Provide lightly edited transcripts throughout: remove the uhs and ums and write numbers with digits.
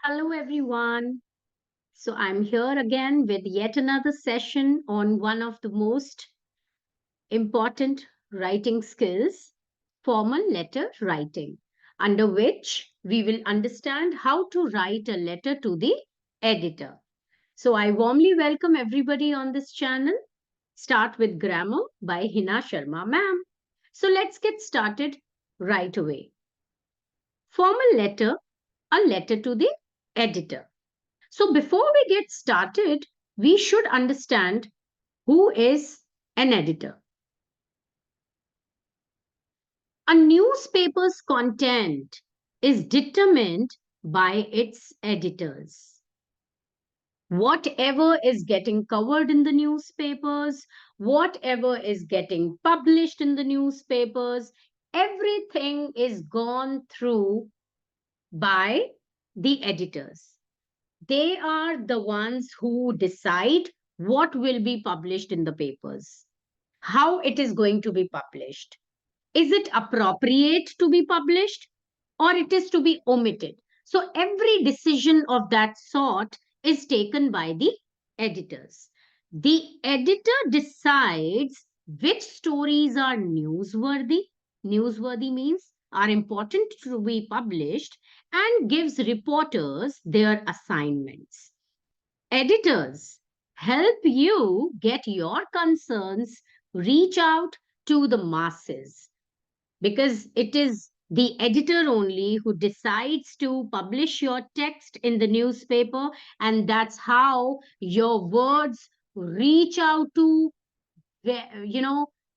Hello, everyone. So, I'm here again with yet another session on one of the most important writing skills, formal letter writing, under which we will understand how to write a letter to the editor. So, I warmly welcome everybody on this channel. Start with Grammar by Heena Sharma, ma'am. So, let's get started right away. Formal letter, a letter to the editor. So before we get started, we should understand who is an editor. A newspaper's content is determined by its editors. Whatever is getting covered in the newspapers, whatever is getting published in the newspapers, everything is gone through by the editors. They are the ones who decide what will be published in the papers, how it is going to be published. Is it appropriate to be published or it is to be omitted? So every decision of that sort is taken by the editors. The editor decides which stories are newsworthy. Newsworthy means are important to be published and gives reporters their assignments. Editors help you get your concerns reach out to the masses because it is the editor only who decides to publish your text in the newspaper, and that's how your words reach out to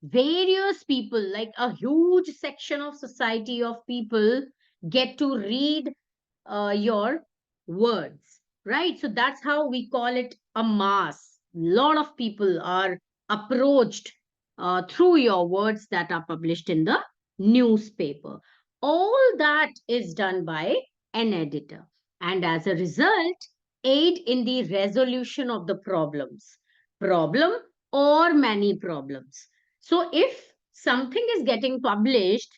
various people, like a huge section of society of people get to read your words, right? So that's how we call it a mass. Lot of people are approached through your words that are published in the newspaper. All that is done by an editor, and as a result, aid in the resolution of the problem or many problems. So if something is getting published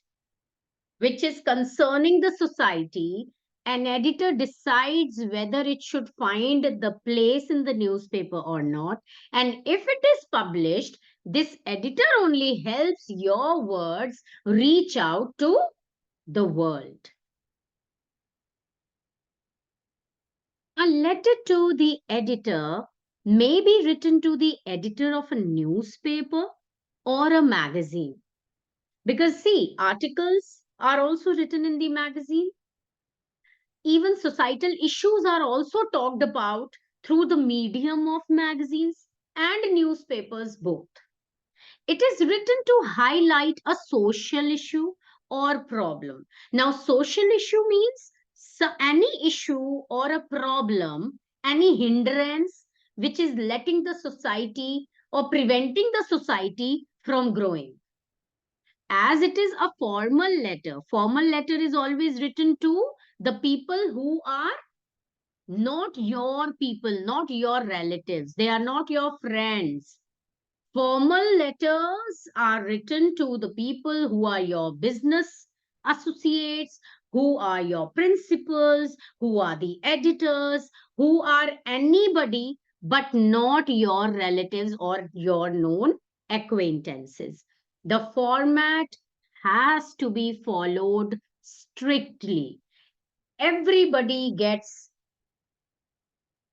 which is concerning the society, an editor decides whether it should find the place in the newspaper or not. And if it is published, this editor only helps your words reach out to the world. A letter to the editor may be written to the editor of a newspaper or a magazine. Because, see, articles are also written in the magazine. Even societal issues are also talked about through the medium of magazines and newspapers both. It is written to highlight a social issue or problem. Now, social issue means any issue or a problem, any hindrance which is letting the society or preventing the society from growing. As it is a formal letter is always written to the people who are not your people, not your relatives. They are not your friends. Formal letters are written to the people who are your business associates, who are your principals, who are the editors, who are anybody but not your relatives or your known acquaintances. The format has to be followed strictly. Everybody gets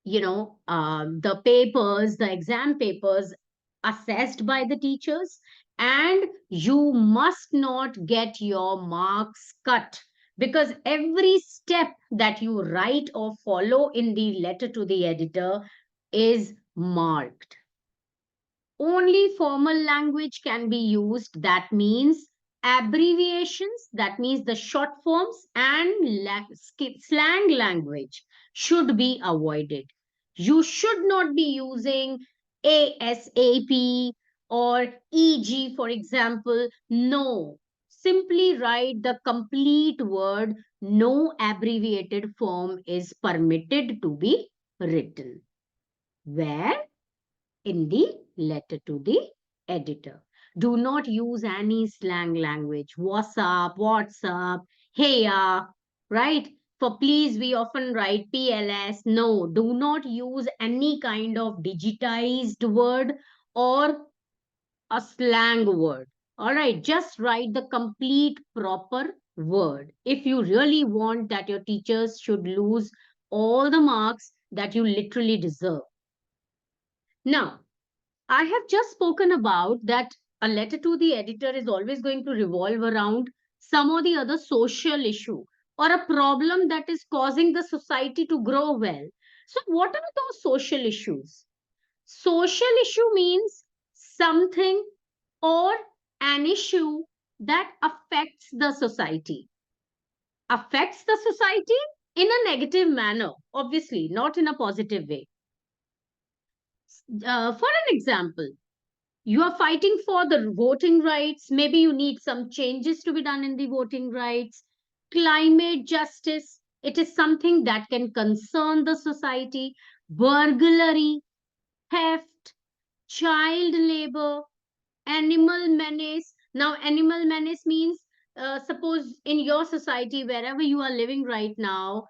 the papers, the exam papers assessed by the teachers, and you must not get your marks cut because every step that you write or follow in the letter to the editor is marked. Only formal language can be used. That means abbreviations, that means the short forms, and slang language should be avoided. You should not be using ASAP or EG, for example. No. Simply write the complete word. No abbreviated form is permitted to be written. Where? In the letter to the editor. Do not use any slang language. What's up? What's up? Hey, right? For please, we often write PLS. No, do not use any kind of digitized word or a slang word. All right, just write the complete proper word. If you really want that your teachers should lose all the marks that you literally deserve. Now, I have just spoken about that a letter to the editor is always going to revolve around some or the other social issue or a problem that is causing the society to grow well. So, what are those social issues? Social issue means something or an issue that affects the society. Affects the society in a negative manner, obviously, not in a positive way. For an example, you are fighting for the voting rights. Maybe you need some changes to be done in the voting rights. Climate justice, it is something that can concern the society. Burglary, theft, child labor, animal menace. Now, animal menace means, suppose in your society, wherever you are living right now,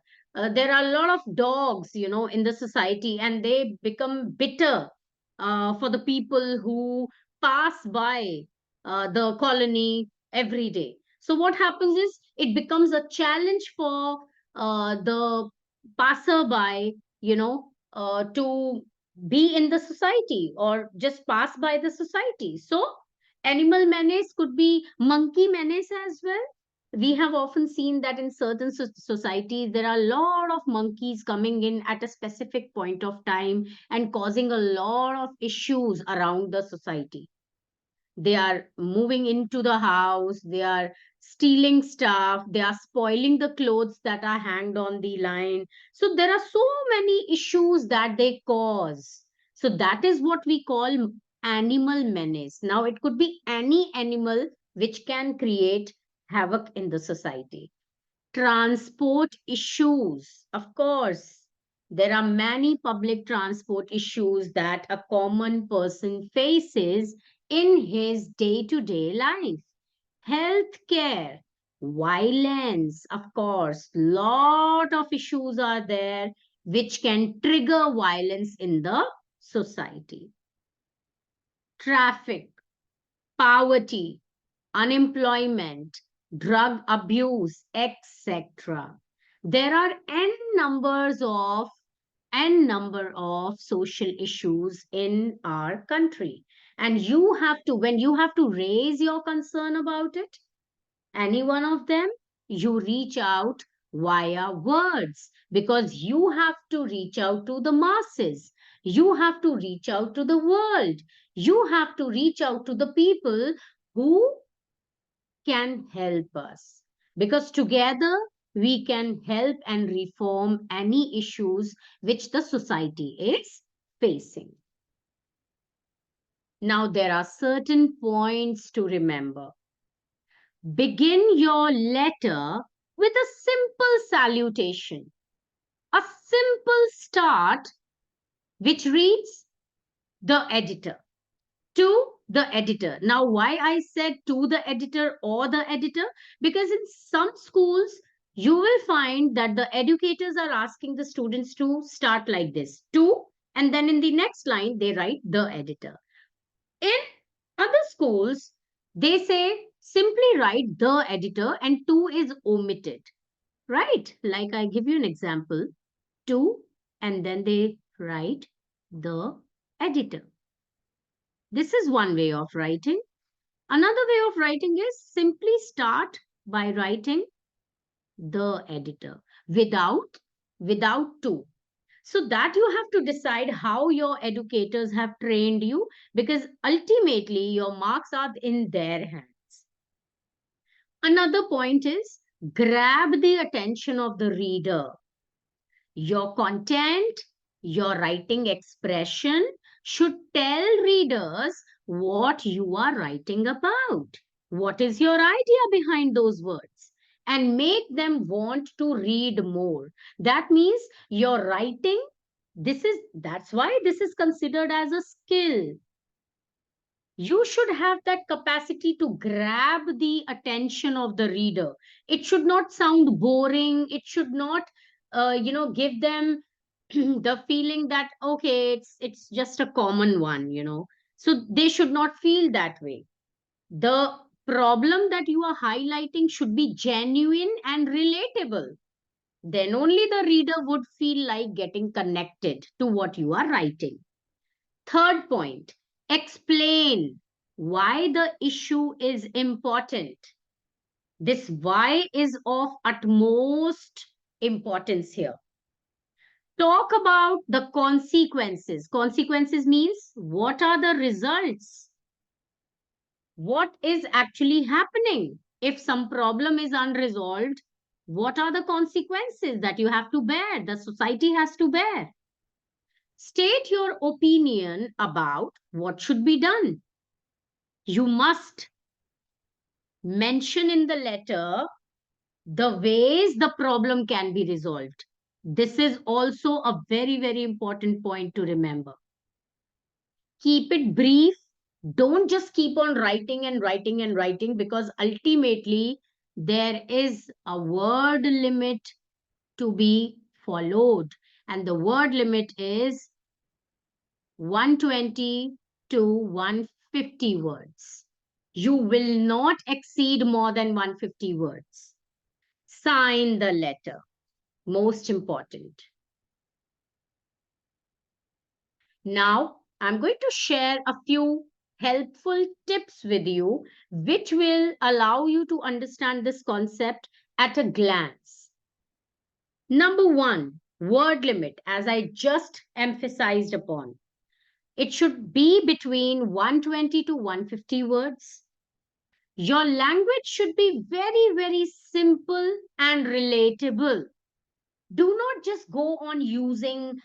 there are a lot of dogs, in the society, and they become bitter for the people who pass by the colony every day. So, what happens is it becomes a challenge for the passerby, to be in the society or just pass by the society. So, animal menace could be monkey menace as well. We have often seen that in certain societies, there are a lot of monkeys coming in at a specific point of time and causing a lot of issues around the society. They are moving into the house, they are stealing stuff, they are spoiling the clothes that are hanged on the line. So there are so many issues that they cause. So that is what we call animal menace. Now it could be any animal which can create havoc in the society. Transport issues. Of course, there are many public transport issues that a common person faces in his day to day life. Healthcare, violence, of course, lot of issues are there which can trigger violence in the society. Traffic, poverty, unemployment, drug abuse, etc. There are n number of social issues in our country. And you have to, when you have to raise your concern about it, any one of them, you reach out via words because you have to reach out to the masses. You have to reach out to the world. You have to reach out to the people who can help us, because together we can help and reform any issues which the society is facing. Now, there are certain points to remember. Begin your letter with a simple salutation, a simple start which reads, the editor. To the editor. Now, why I said to the editor or the editor? Because in some schools, you will find that the educators are asking the students to start like this, to, and then in the next line, they write the editor. In other schools, they say simply write the editor and to is omitted, right? Like I give you an example, to, and then they write the editor. This is one way of writing. Another way of writing is simply start by writing the editor without to. So that you have to decide how your educators have trained you, because ultimately your marks are in their hands. Another point is grab the attention of the reader. Your content, your writing expression should tell readers what you are writing about. What is your idea behind those words? And make them want to read more. That means your writing, that's why this is considered as a skill. You should have that capacity to grab the attention of the reader. It should not sound boring. It should not, give them the feeling that okay, it's just a common one. So they should not feel that way. The problem that you are highlighting should be genuine and relatable. Then only the reader would feel like getting connected to what you are writing. Third point, explain why the issue is important. This why is of utmost importance here. Talk about the consequences. Consequences means what are the results? What is actually happening? If some problem is unresolved, what are the consequences that you have to bear, the society has to bear? State your opinion about what should be done. You must mention in the letter the ways the problem can be resolved. This is also a very, very important point to remember. Keep it brief. Don't just keep on writing and writing and writing, because ultimately there is a word limit to be followed. And the word limit is 120 to 150 words. You will not exceed more than 150 words. Sign the letter. Most important. Now, I'm going to share a few helpful tips with you, which will allow you to understand this concept at a glance. Number one, word limit, as I just emphasized upon. It should be between 120 to 150 words. Your language should be very, very simple and relatable. Do not just go on using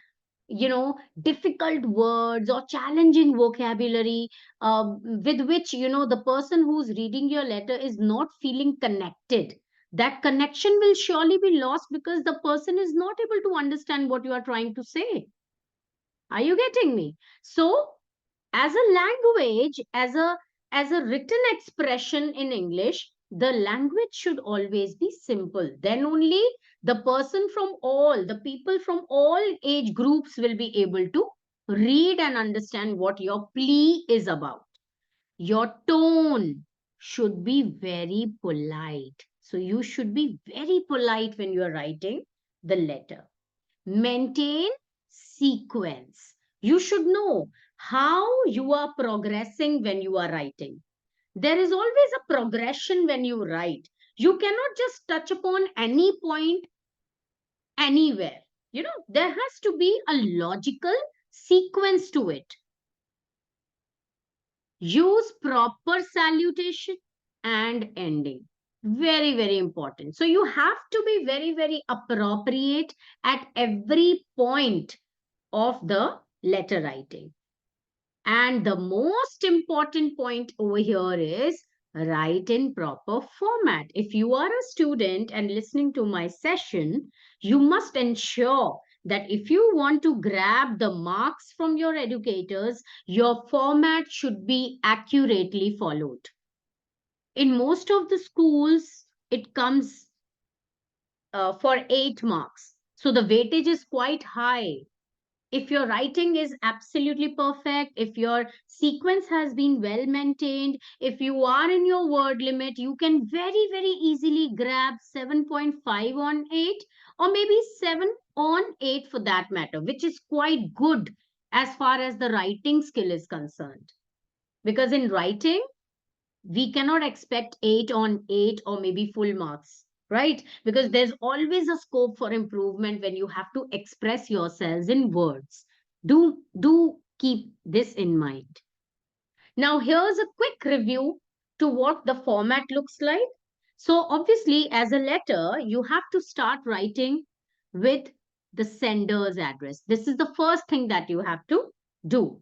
difficult words or challenging vocabulary, with which the person who's reading your letter is not feeling connected. That connection will surely be lost because the person is not able to understand what you are trying to say. Are you getting me? So as a language, as a written expression in English, the language should always be simple. Then only the people from all age groups will be able to read and understand what your plea is about. Your tone should be very polite. So you should be very polite when you are writing the letter. Maintain sequence. You should know how you are progressing when you are writing. There is always a progression when you write. You cannot just touch upon any point anywhere. There has to be a logical sequence to it. Use proper salutation and ending. Very, very important. So you have to be very, very appropriate at every point of the letter writing. And the most important point over here is write in proper format. If you are a student and listening to my session, you must ensure that if you want to grab the marks from your educators, your format should be accurately followed. In most of the schools, it comes for 8 marks. So the weightage is quite high. If your writing is absolutely perfect, if your sequence has been well maintained, if you are in your word limit, you can very, very easily grab 7.5 on 8, or maybe 7 on 8 for that matter, which is quite good as far as the writing skill is concerned. Because in writing, we cannot expect 8 on 8 or maybe full marks, right? Because there's always a scope for improvement when you have to express yourselves in words. Do keep this in mind. Now here's a quick review to what the format looks like. So obviously, as a letter, you have to start writing with the sender's address. This is the first thing that you have to do.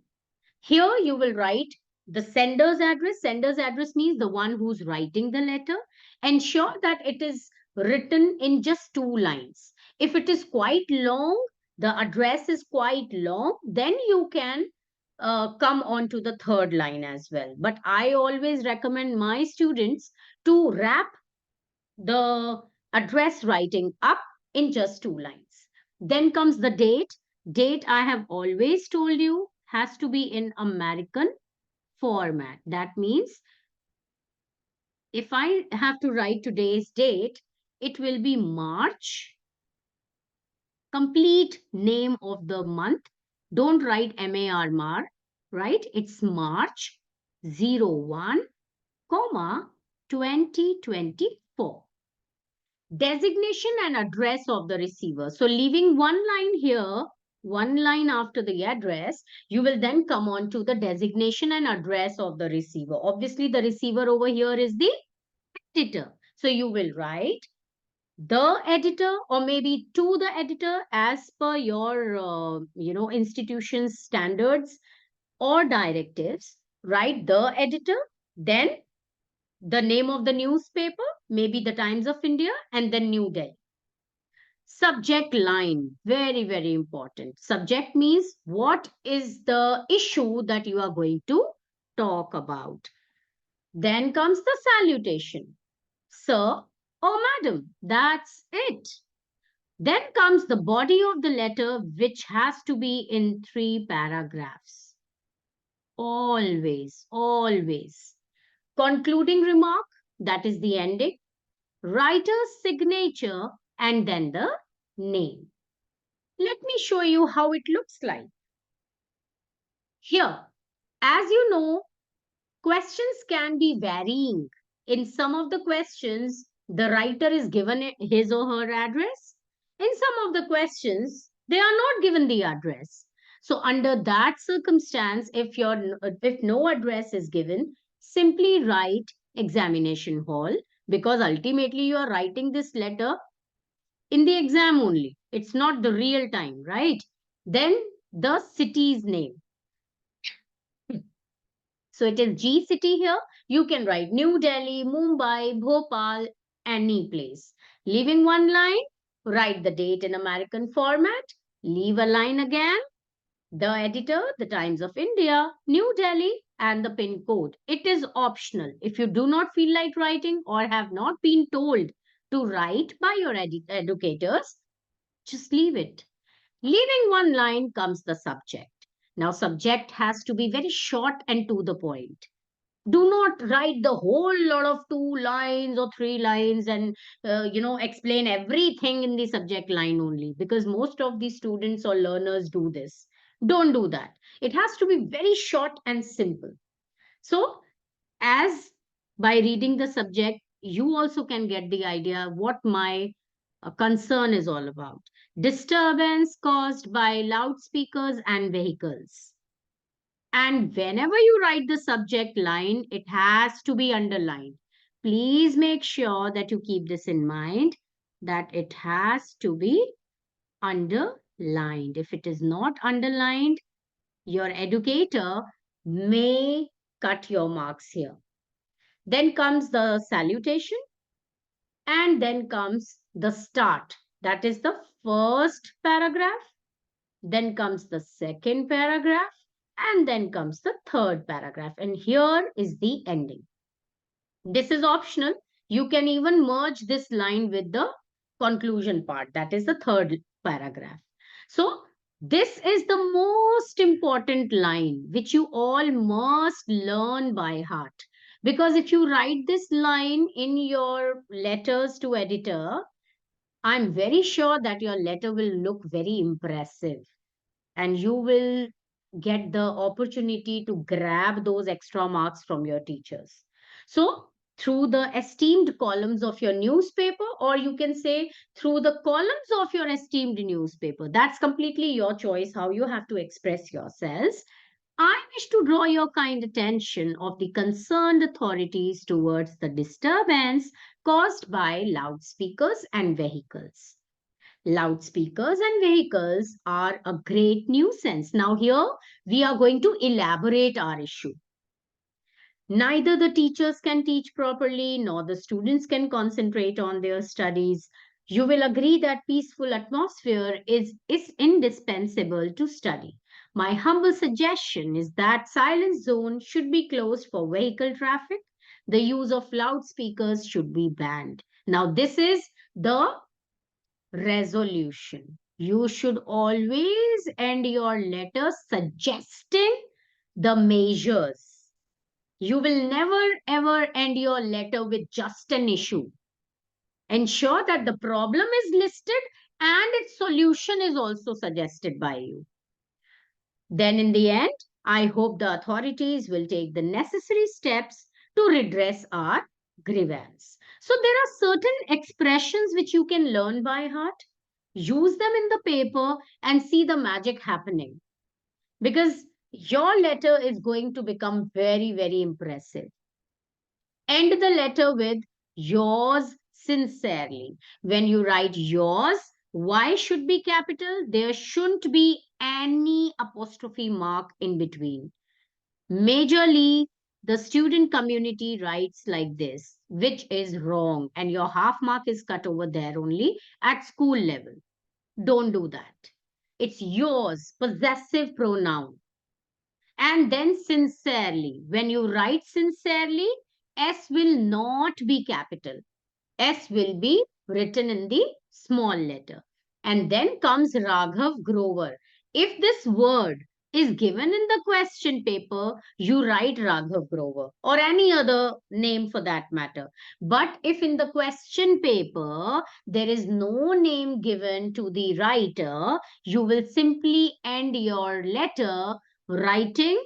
Here you will write the sender's address. Sender's address means the one who's writing the letter. Ensure that it is written in just 2 lines. If it is quite long, the address is quite long, then you can come on to the third line as well. But I always recommend my students to wrap the address writing up in just two lines. Then comes the date. Date, I have always told you, has to be in American format. That means if I have to write today's date, it will be March, complete name of the month. Don't write MAR, right? It's March 01, comma 2024. Designation and address of the receiver. So leaving one line here, one line after the address, you will then come on to the designation and address of the receiver. Obviously, the receiver over here is the editor. So you will write the editor or maybe to the editor as per your institution's standards or directives. Write the editor, then the name of the newspaper, maybe the Times of India, and then New Delhi. Subject line, very, very important. Subject means what is the issue that you are going to talk about. Then comes the salutation. Sir or madam, that's it. Then comes the body of the letter, which has to be in three paragraphs. Always, always. Concluding remark, that is the ending, writer's signature, and then the name. Let me show you how it looks like. Here, as you know, questions can be varying. In some of the questions, the writer is given his or her address. In some of the questions, they are not given the address. So under that circumstance, if no address is given, simply write examination hall, because ultimately you are writing this letter in the exam only. It's not the real time, right? Then the city's name. So it is G city here. You can write New Delhi, Mumbai, Bhopal, any place. Leaving one line, write the date in American format. Leave a line again. The editor, the Times of India, New Delhi, and the pin code. It is optional. If you do not feel like writing or have not been told to write by your educators, just leave it. Leaving one line comes the subject. Now, subject has to be very short and to the point. Do not write the whole lot of two lines or three lines and explain everything in the subject line only, because most of the students or learners do this. Don't do that. It has to be very short and simple. So, as by reading the subject, you also can get the idea what my concern is all about. Disturbance caused by loudspeakers and vehicles. And whenever you write the subject line, it has to be underlined. Please make sure that you keep this in mind, that it has to be underlined. If it is not underlined, your educator may cut your marks here. Then comes the salutation, and then comes the start. That is the first paragraph. Then comes the second paragraph, and then comes the third paragraph. And here is the ending. This is optional. You can even merge this line with the conclusion part. That is the third paragraph. So, this is the most important line which you all must learn by heart. Because if you write this line in your letters to editor, I'm very sure that your letter will look very impressive and you will get the opportunity to grab those extra marks from your teachers. So, through the esteemed columns of your newspaper, or you can say through the columns of your esteemed newspaper, that's completely your choice how you have to express yourselves. I wish to draw your kind attention of the concerned authorities towards the disturbance caused by loudspeakers and vehicles. Loudspeakers and vehicles are a great nuisance. Now, here we are going to elaborate our issue. Neither the teachers can teach properly, nor the students can concentrate on their studies. You will agree that peaceful atmosphere is indispensable to study. My humble suggestion is that silence zone should be closed for vehicle traffic. The use of loudspeakers should be banned. Now, this is the resolution. You should always end your letter suggesting the measures. You will never ever end your letter with just an issue. Ensure that the problem is listed and its solution is also suggested by you. Then, in the end, I hope the authorities will take the necessary steps to redress our grievance. So, there are certain expressions which you can learn by heart. Use them in the paper and see the magic happening, because your letter is going to become very, very impressive. End the letter with yours sincerely. When you write yours, why should be capital? There shouldn't be any apostrophe mark in between. Majorly, the student community writes like this, which is wrong, and your half mark is cut over there only at school level. Don't do that. It's yours, possessive pronoun. And then sincerely. When you write sincerely, S will not be capital. S will be written in the small letter. And then comes Raghav Grover. If this word is given in the question paper, you write Raghav Grover or any other name for that matter. But if in the question paper there is no name given to the writer, you will simply end your letter writing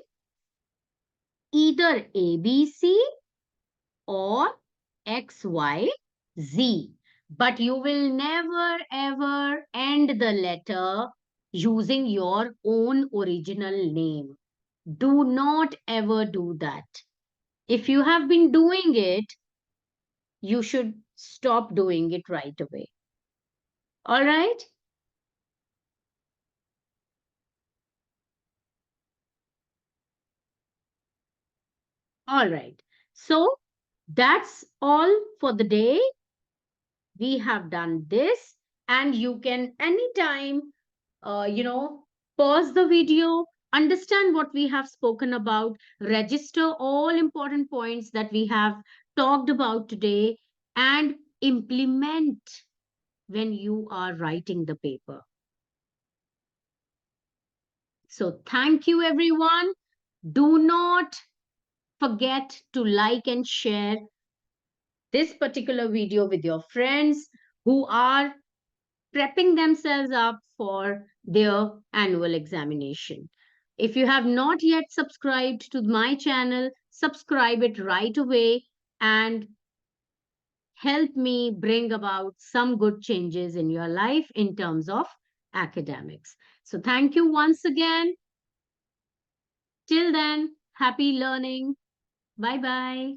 either ABC or XYZ. But you will never ever end the letter using your own original name. Do not ever do that. If you have been doing it, you should stop doing it right away. All right? All right. So that's all for the day. We have done this, and you can anytime pause the video, understand what we have spoken about, register all important points that we have talked about today, and implement when you are writing the paper. So, thank you, everyone. Do not forget to like and share this particular video with your friends who are prepping themselves up for their annual examination. If you have not yet subscribed to my channel, subscribe it right away and help me bring about some good changes in your life in terms of academics. So, thank you once again. Till then, happy learning. Bye bye.